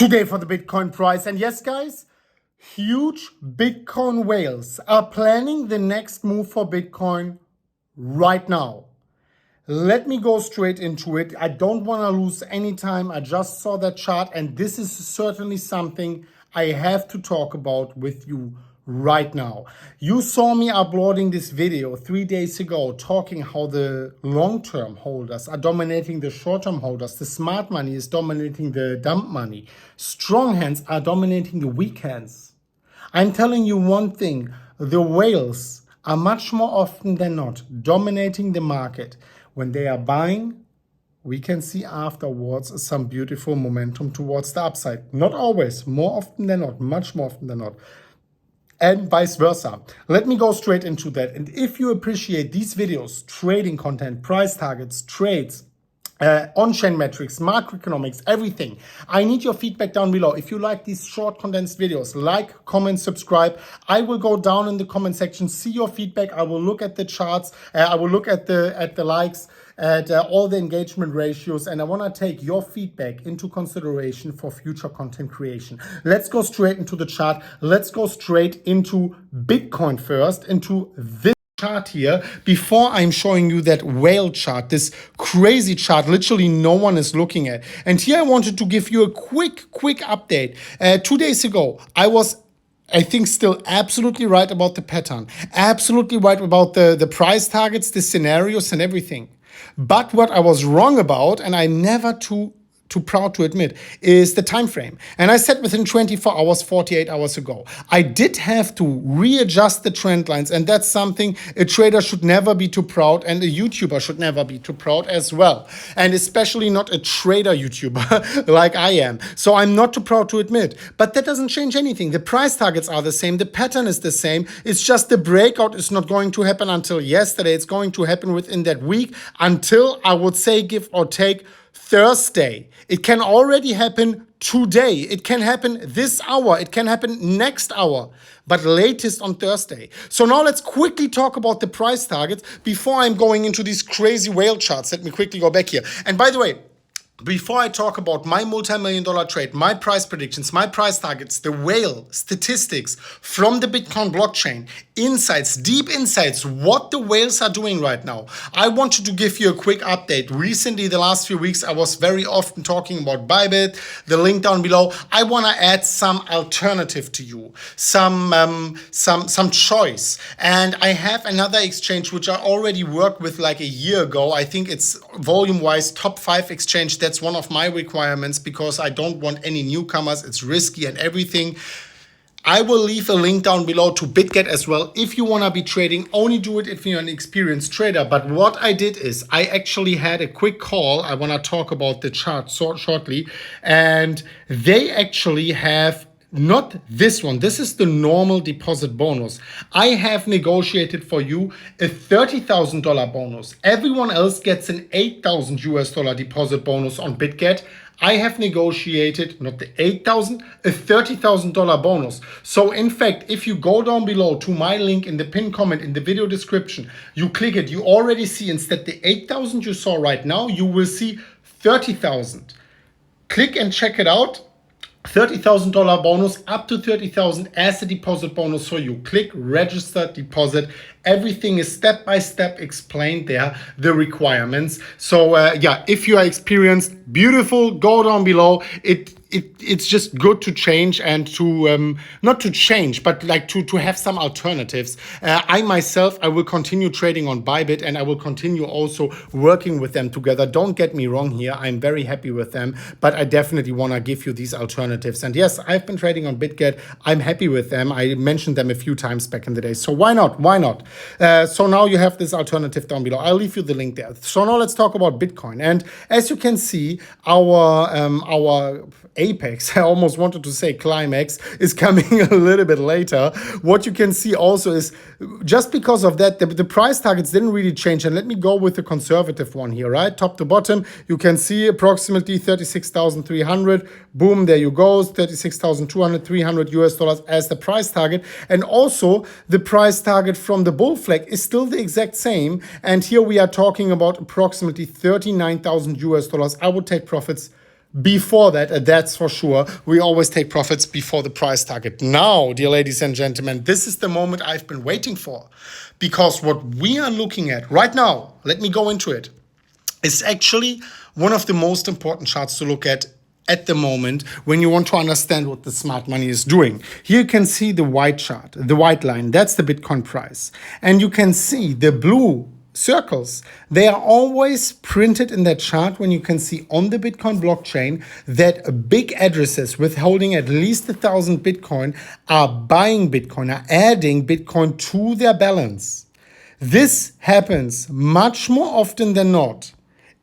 today for the Bitcoin price. And yes, guys, huge Bitcoin whales are planning the next move for Bitcoin right now. Let me go straight into it. I don't want to lose any time. I just saw that chart, and this is certainly something I have to talk about with you right now. You saw me uploading this video 3 days ago talking how the long-term holders are dominating the short-term holders. The smart money is dominating the dump money. Strong hands are dominating the weak hands. I'm telling you one thing, the whales are much more often than not dominating the market. When they are buying, we can see afterwards some beautiful momentum towards the upside. Not always, more often than not, much more often than not. And vice versa. Let me go straight into that. And if you appreciate these videos, trading content, price targets, trades, on-chain metrics, macroeconomics, everything, I need your feedback down below. If you like these short condensed videos, like, comment, subscribe. I will go down in the comment section, see your feedback. I will look at the charts. I will look at the likes, at all the engagement ratios, and I want to take your feedback into consideration for future content creation. Let's go straight into the chart. Let's go straight into Bitcoin first, into this chart here, before I'm showing you that whale chart, this crazy chart literally no one is looking at. And here I wanted to give you a quick update. 2 days ago, I think still absolutely right about the pattern, absolutely right about the price targets, the scenarios and everything. But what I was wrong about, and I'm never too proud to admit, is the time frame. And I said within 24 hours, 48 hours ago, I did have to readjust the trend lines. And that's something a trader should never be too proud, and a YouTuber should never be too proud as well. And especially not a trader YouTuber like I am. So I'm not too proud to admit. But that doesn't change anything. The price targets are the same. The pattern is the same. It's just the breakout is not going to happen until yesterday. It's going to happen within that week until, I would say, give or take, Thursday. It can already happen today. It can happen this hour. It can happen next hour, but latest on Thursday. So now let's quickly talk about the price targets before I'm going into these crazy whale charts. Let me quickly go back here. And by the way, before I talk about my multi-million-dollar trade, my price predictions, my price targets, the whale statistics from the Bitcoin blockchain, insights, deep insights, what the whales are doing right now, I wanted to give you a quick update. Recently, the last few weeks, I was very often talking about Bybit, the link down below. I want to add some alternative to you, some choice. And I have another exchange which I already worked with like a year ago. I think it's volume-wise top 5 exchange. That's one of my requirements because I don't want any newcomers. It's risky and everything. I will leave a link down below to BitGet as well. If you want to be trading, only do it if you're an experienced trader. But what I did is I actually had a quick call. I want to talk about the chart shortly. And they actually have not this one. This is the normal deposit bonus. I have negotiated for you a $30,000 bonus. Everyone else gets an $8,000 deposit bonus on BitGet. I have negotiated not the 8,000, a $30,000 bonus. So in fact, if you go down below to my link in the pinned comment in the video description, you click it, you already see instead the 8,000 you saw right now, you will see 30,000. Click and check it out. $30,000 bonus, up to 30,000 as a deposit bonus for you. Click register deposit. Everything is step by step explained there, the requirements. So yeah, if you are experienced, beautiful, go down below. It's just good to change and to not to change, but like to have some alternatives. I myself, I will continue trading on Bybit, and I will continue also working with them together. Don't get me wrong here, I'm very happy with them, but I definitely want to give you these alternatives. And yes, I've been trading on BitGet. I'm happy with them. I mentioned them a few times back in the day. So why not? Why not? So now you have this alternative down below. I'll leave you the link there. So now let's talk about Bitcoin. And as you can see, our apex, I almost wanted to say climax, is coming a little bit later. What you can see also is just because of that, the price targets didn't really change. And let me go with the conservative one here, right? Top to bottom, you can see approximately 36,300. Boom, there you go, 36,200, $300 as the price target. And also the price target from the bull flag is still the exact same. And here we are talking about approximately $39,000. I would take profits before that, that's for sure. We always take profits before the price target. Now, dear ladies and gentlemen, this is the moment I've been waiting for, because what we are looking at right now, let me go into it, is actually one of the most important charts to look at the moment when you want to understand what the smart money is doing. Here you can see the white chart, the white line, that's the Bitcoin price. And you can see the blue circles. They are always printed in that chart when you can see on the Bitcoin blockchain that big addresses with holding at least 1,000 Bitcoin are buying Bitcoin, are adding Bitcoin to their balance. This happens much more often than not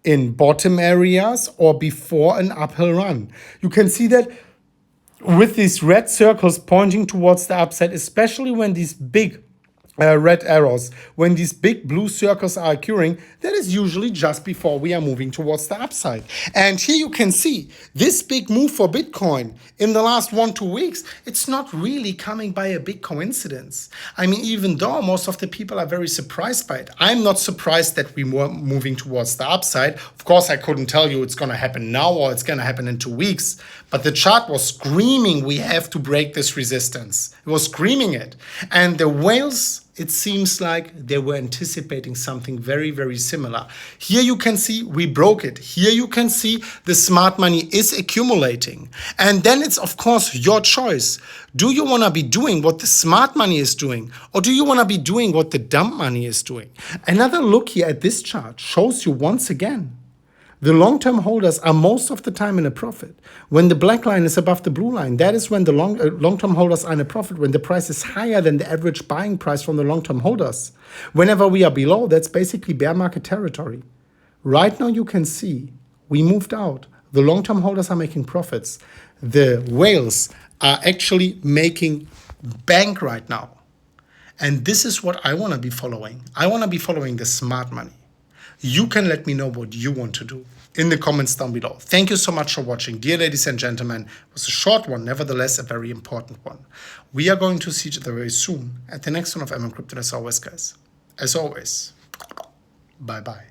in bottom areas or before an uphill run. You can see that with these red circles pointing towards the upside, especially when these big red arrows, when these big blue circles are occurring, that is usually just before we are moving towards the upside. And here you can see this big move for Bitcoin in the last 1-2 weeks. It's not really coming by a big coincidence. I mean, even though most of the people are very surprised by it, I'm not surprised that we were moving towards the upside. Of course, I couldn't tell you it's going to happen now or it's going to happen in 2 weeks, but the chart was screaming, we have to break this resistance. It was screaming it. And the whales, it seems like they were anticipating something very, very similar. Here you can see we broke it. Here you can see the smart money is accumulating. And then it's, of course, your choice. Do you want to be doing what the smart money is doing? Or do you want to be doing what the dumb money is doing? Another look here at this chart shows you once again, the long-term holders are most of the time in a profit. When the black line is above the blue line, that is when the long-term holders are in a profit, when the price is higher than the average buying price from the long-term holders. Whenever we are below, that's basically bear market territory. Right now you can see we moved out. The long-term holders are making profits. The whales are actually making bank right now. And this is what I want to be following. I want to be following the smart money. You can let me know what you want to do in the comments down below. Thank you so much for watching. Dear ladies and gentlemen, it was a short one, nevertheless a very important one. We are going to see each other very soon at the next one of MMCrypto as always, guys. As always, bye-bye.